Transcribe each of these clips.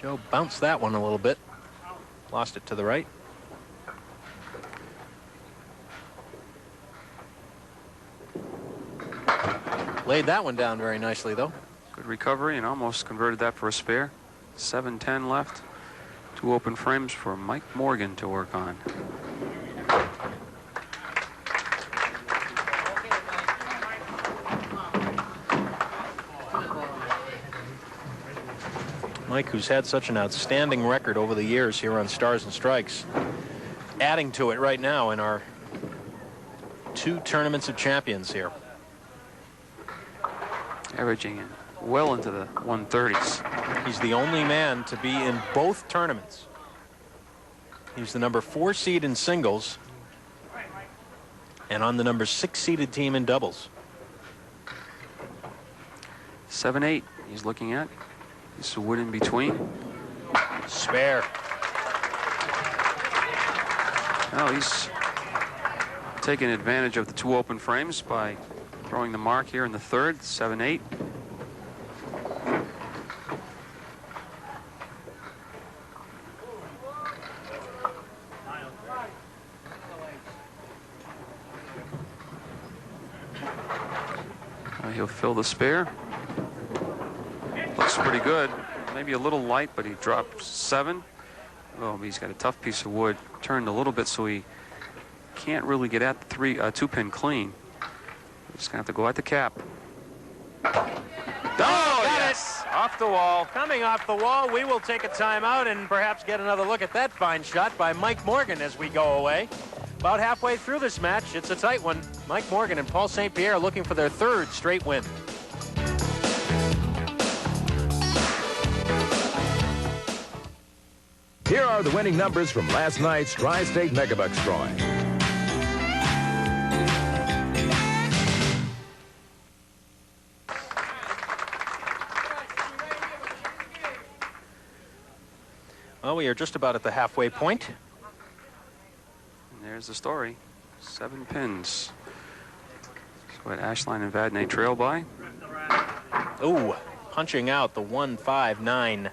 Joe bounced that one a little bit. Lost it to the right. Laid that one down very nicely, though. Good recovery and almost converted that for a spare. 7-10 left. 2 open frames for Mike Morgan to work on. Mike, who's had such an outstanding record over the years here on Stars and Strikes, adding to it right now in our 2 tournaments of champions here. Averaging in well into the 130s. He's the only man to be in both tournaments. He's the number 4 seed in singles and on the number 6 seeded team in doubles. 7-8 he's looking at. Piece of wood in between. Spare. Well, he's taking advantage of the 2 open frames by throwing the mark here in the third. 7-8. He'll fill the spare. Looks pretty good. Maybe a little light, but he dropped 7. Oh, he's got a tough piece of wood. Turned a little bit, so he can't really get at the 2-pin clean. Just gonna have to go at the cap. Oh, yes! Off the wall. Coming off the wall, we will take a timeout and perhaps get another look at that fine shot by Mike Morgan as we go away. About halfway through this match, it's a tight one. Mike Morgan and Paul St. Pierre looking for their 3rd straight win. Here are the winning numbers from last night's Tri-State Megabucks drawing. Well, we are just about at the halfway point. And there's the story. 7 pins. That's what Ashline and Vadney trail by. Ooh, punching out the 1-5-9.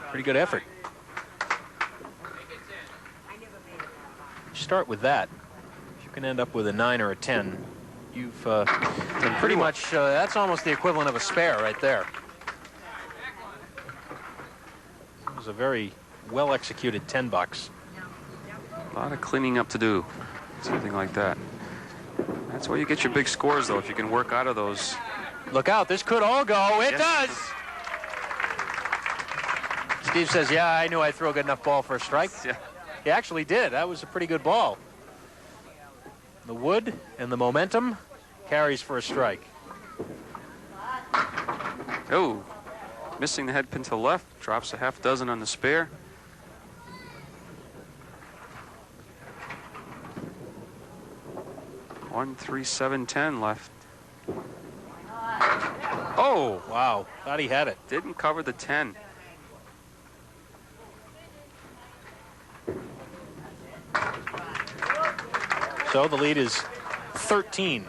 Pretty good effort. Start with that. If you can end up with a 9 or a 10, you've pretty much, that's almost the equivalent of a spare right there. It was a very well-executed 10 bucks. A lot of cleaning up to do. Something like that. That's where you get your big scores, though, if you can work out of those. Look out, this could all go. It Yes. does. Steve says, yeah, I knew I threw a good enough ball for a strike. Yeah. He actually did. That was a pretty good ball. The wood and the momentum carries for a strike. Oh, missing the head pin to the left. Drops a half dozen on the spare. One, 3, 7, 10 left. Oh, wow. Thought he had it. Didn't cover the 10. So the lead is 13.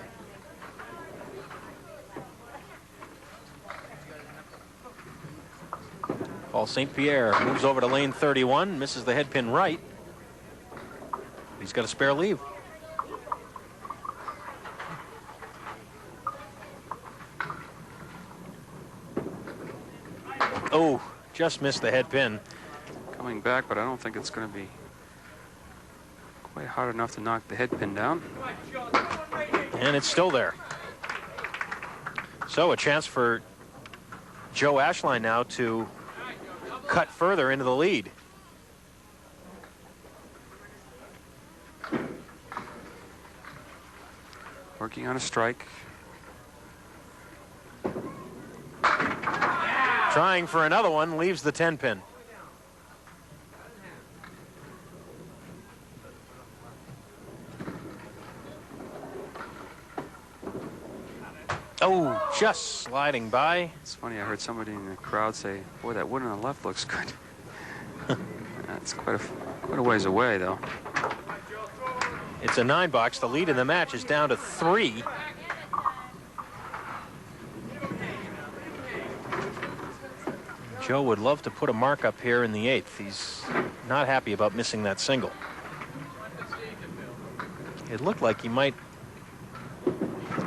Paul St. Pierre moves over to lane 31, misses the head pin right. He's got a spare leave. Oh, just missed the head pin. Coming back, but I don't think it's going to be quite hard enough to knock the head pin down. And it's still there. So a chance for Joe Ashline now to cut further into the lead. Working on a strike. Trying for another one, leaves the 10 pin. Oh, just sliding by. It's funny, I heard somebody in the crowd say, boy, that wood on the left looks good. That's quite a ways away, though. It's a 9-box. The lead in the match is down to 3. Joe would love to put a mark up here in the 8th. He's not happy about missing that single. It looked like he might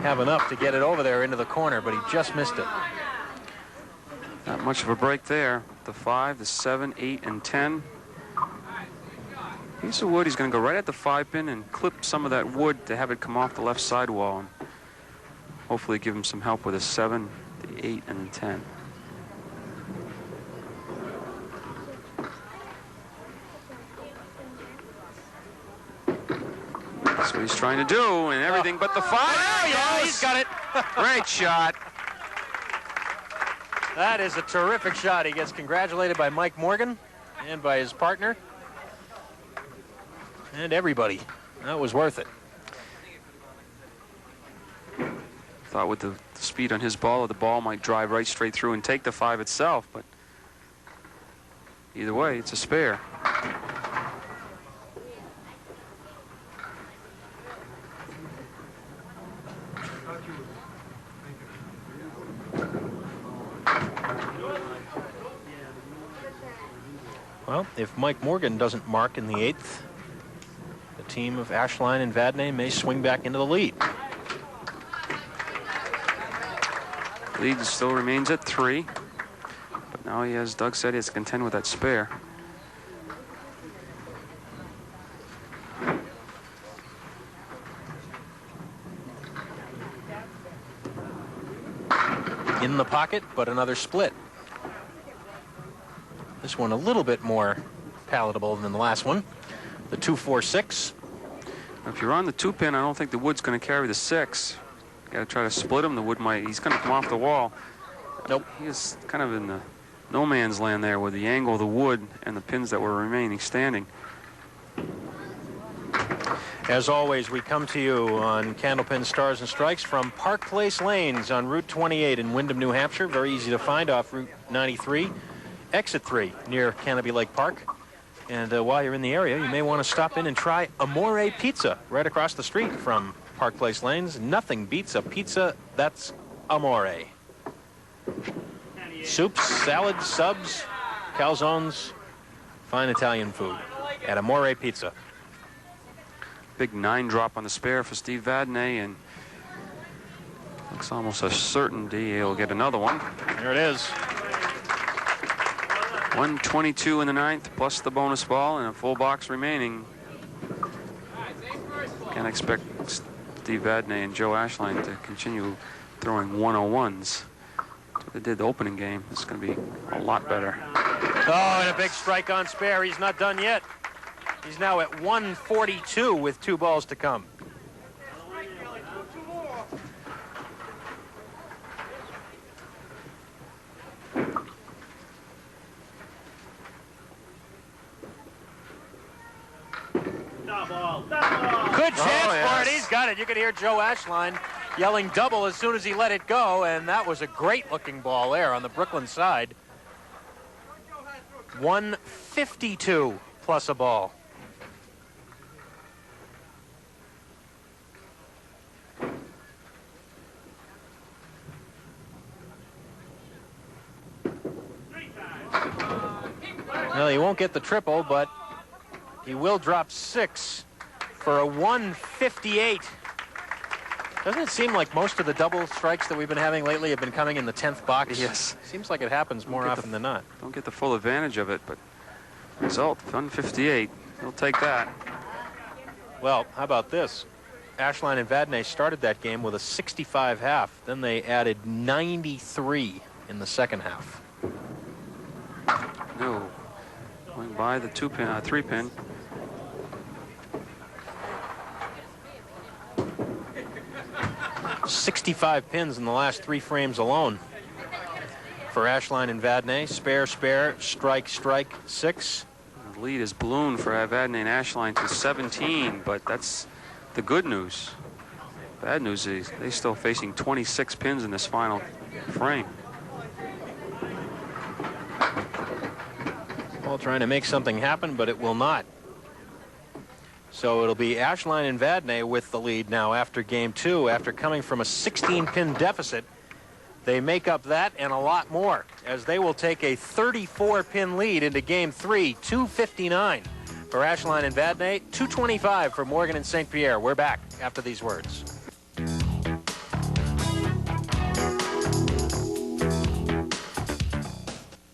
have enough to get it over there into the corner, but he just missed it. Not much of a break there. The 5, the 7, 8, and 10. Piece of wood. He's going to go right at the 5-pin and clip some of that wood to have it come off the left sidewall, and hopefully give him some help with a 7, the 8, and the 10. That's what he's trying to do, and everything but the 5. Oh, yeah, he's got it. Great shot. That is a terrific shot. He gets congratulated by Mike Morgan and by his partner and everybody. That was worth it. Thought with the speed on his ball, the ball might drive right straight through and take the 5 itself, but either way, it's a spare. Well, if Mike Morgan doesn't mark in the 8th, the team of Ashline and Vadney may swing back into the lead. Lead still remains at 3, but now he has, Doug said, he has to contend with that spare. In the pocket, but another split. This one a little bit more palatable than the last one. The 2-4-6. If you're on the 2-pin, I don't think the wood's going to carry the 6. Got to try to split him. The wood might. He's going to come off the wall. Nope. He is kind of in the no man's land there with the angle of the wood and the pins that were remaining standing. As always, we come to you on Candlepin Stars and Strikes from Park Place Lanes on Route 28 in Windham, New Hampshire. Very easy to find off Route 93. Exit 3 near Canopy Lake Park. And while you're in the area, you may want to stop in and try Amore Pizza right across the street from Park Place Lanes. Nothing beats a pizza that's Amore. Soups, salads, subs, calzones, fine Italian food at Amore Pizza. Big 9 drop on the spare for Steve Vadney, and looks almost a certainty he'll get another one. There it is. 122 in the 9th, plus the bonus ball, and a full box remaining. Can't expect Steve Vadney and Joe Ashline to continue throwing 101s. That's what they did the opening game. It's going to be a lot better. Oh, and a big strike on spare. He's not done yet. He's now at 142 with 2 balls to come. Good chance for it. He's got it. You could hear Joe Ashline yelling double as soon as he let it go, and that was a great-looking ball there on the Brooklyn side. 152 plus a ball. Well, he won't get the triple, but he will drop 6 for a 158. Doesn't it seem like most of the double strikes that we've been having lately have been coming in the 10th box? Yes. Seems like it happens more often than not. Don't get the full advantage of it, but result, 158. He'll take that. Well, how about this? Ashline and Vadney started that game with a 65 half. Then they added 93 in the second half. No. Going by the 2-pin, 3-pin. "65 pins in the last 3 frames alone for Ashline and Vadney. Spare, spare, strike, strike, 6. The lead is ballooned for Vadney and Ashline to 17, but that's the good news. Bad news is they're still facing 26 pins in this final frame. Well, trying to make something happen, but it will not. So it'll be Ashline and Vadney with the lead now after game 2, after coming from a 16-pin deficit. They make up that and a lot more as they will take a 34-pin lead into game 3, 2:59 for Ashline and Vadney, 2:25 for Morgan and St. Pierre. We're back after these words.